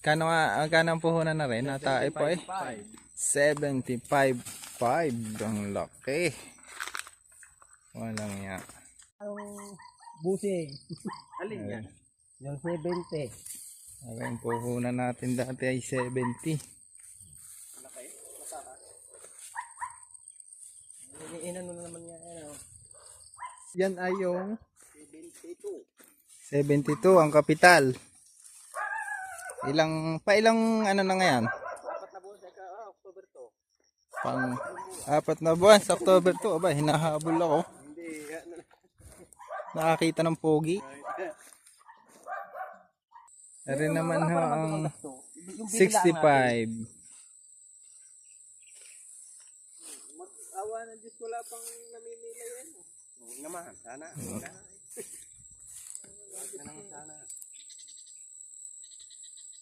Kano ang puhunan na rin? Natae po eh. 75.5. Ang laki. Walang yan. Ang busing. Alin yan? Yung 70. Ang puhunan natin dati ay 70. Malaki? Masaka? Iniinan mo na naman niya. Yan ay yung 72. 72 ang kapital. Ilang ano na ngayon? 4 na buwan sa October to. Pang 4 na buwan sa October 2. Aba, hinahabol ako. Hindi, ano na. Nakakita ng pogi. Rin naman ho ang 65. Awa ng Diyos, wala pang namimila yan. Oo naman, sana. Sana. Sana.